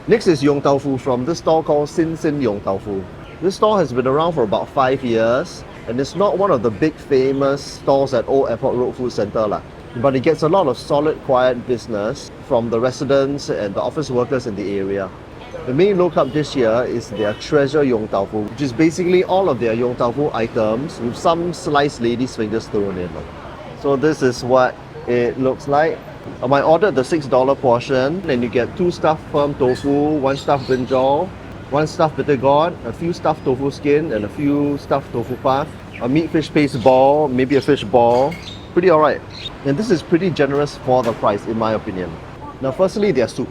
Next is Yong Fu from this store called Sin Sin Yong Fu. This store has been around for about 5 years and it's not one of the big famous stores at Old Airport Road Food Centre, but it gets a lot of solid, quiet business from the residents and the office workers in the area. The main low carb dish here is their treasure Yong Fu, which is basically all of their Yong Fu items with some sliced lady's fingers thrown in. So this is what it looks like. I ordered the $6 portion and you get 2 stuffed firm tofu, 1 stuffed brinjal, 1 stuffed bitter gourd, a few stuffed tofu skin and a few stuffed tofu puff, a meat fish paste ball, maybe a fish ball. Pretty alright. And this is pretty generous for the price in my opinion. Now firstly, their soup.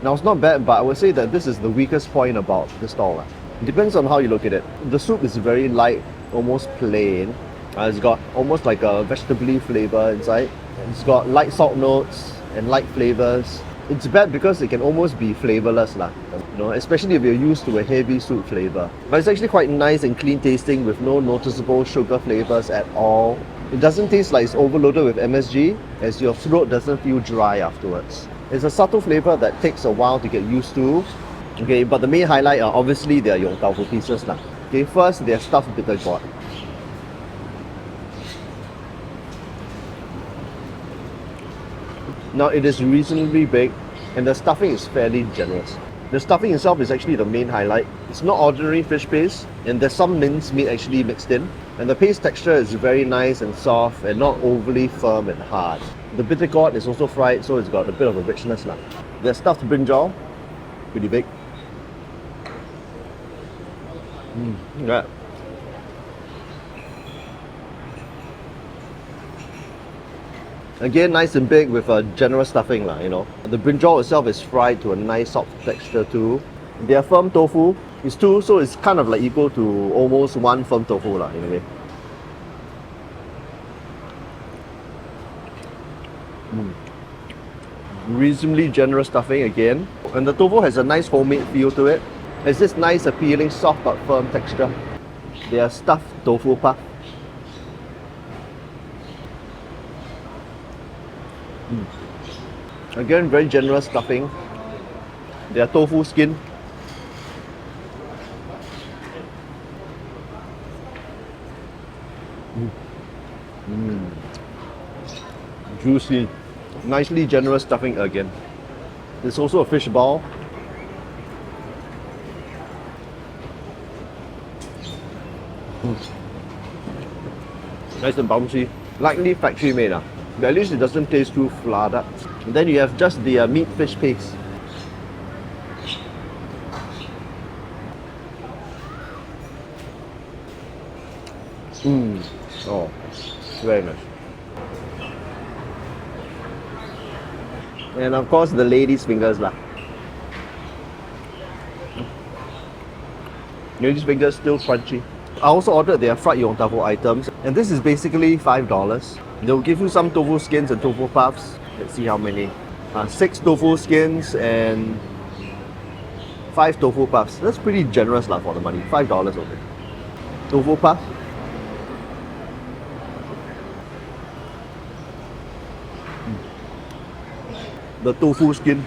Now it's not bad, but I would say that this is the weakest point about the stall. It depends on how you look at it. The soup is very light, almost plain. It's got almost like a vegetable flavor inside. It's got light salt notes and light flavors. It's bad because it can almost be flavorless, especially if you're used to a heavy soup flavor. But it's actually quite nice and clean tasting with no noticeable sugar flavors at all. It doesn't taste like it's overloaded with MSG, as your throat doesn't feel dry afterwards. It's a subtle flavor that takes a while to get used to. Okay, but the main highlight are obviously their Yong Fu pieces. Okay, first their stuffed bitter gourd. Now it is reasonably big and the stuffing is fairly generous. The stuffing itself is actually the main highlight. It's not ordinary fish paste and there's some minced meat actually mixed in. And the paste texture is very nice and soft and not overly firm and hard. The bitter gourd is also fried, so it's got a bit of a richness. The stuffed brinjal, pretty big. Yeah. Again, nice and big with a generous stuffing, The brinjal itself is fried to a nice soft texture too. Their firm tofu is 2, so it's kind of like equal to almost 1 firm tofu in a way. Reasonably generous stuffing again, and the tofu has a nice homemade feel to it. It's this nice appealing soft but firm texture. They are stuffed tofu puff. Again, very generous stuffing. Their tofu skin. Juicy. Nicely generous stuffing again. There's also a fish ball. Nice and bouncy. Lightly factory made, but at least it doesn't taste too flooded. And then you have just the meat fish paste. Oh, very nice. And of course the lady's fingers Lady's fingers still crunchy. I also ordered their fried Yong Fu items, and this is basically $5. They'll give you some tofu skins and tofu puffs. Let's see how many. 6 tofu skins and 5 tofu puffs. That's pretty generous for the money. $5 only. Tofu puff. The tofu skin.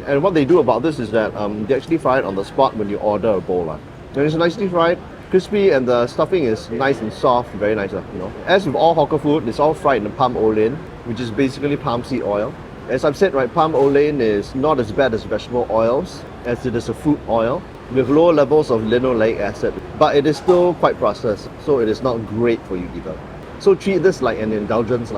And what they do about this is that they actually fry it on the spot when you order a bowl. And it's nicely fried, crispy, and the stuffing is nice and soft, very nice. As with all hawker food, it's all fried in palm olein, which is basically palm seed oil. As I've said, palm olein is not as bad as vegetable oils, as it is a food oil with lower levels of linoleic acid, but it is still quite processed, so it is not great for you either. So treat this like an indulgence.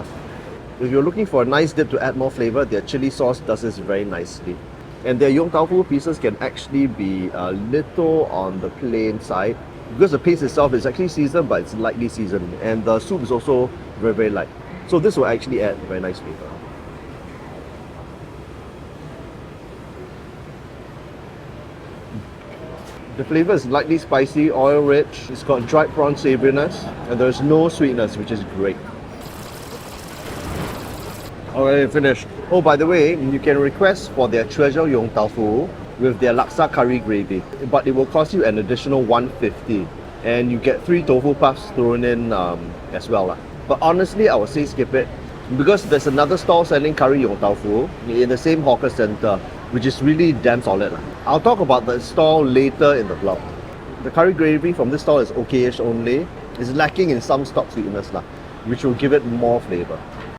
If you're looking for a nice dip to add more flavor, their chili sauce does this very nicely. And their Yong Fu pieces can actually be a little on the plain side, because the paste itself is actually seasoned, but it's lightly seasoned, and the soup is also very, very light. So this will actually add very nice flavor. The flavor is lightly spicy, oil-rich. It's got dried prawn savouriness, and there's no sweetness, which is great. Okay, finished. Oh, by the way, you can request for their treasure yong tau fu with their laksa curry gravy, but it will cost you an additional 150, and you get 3 tofu puffs thrown in as well lah. But honestly, I would say skip it because there's another stall selling curry yong tau fu in the same hawker center, which is really damn solid lah. I'll talk about the stall later in the vlog. The curry gravy from this stall is okayish only. It's lacking in some stock sweetness lah, which will give it more flavor.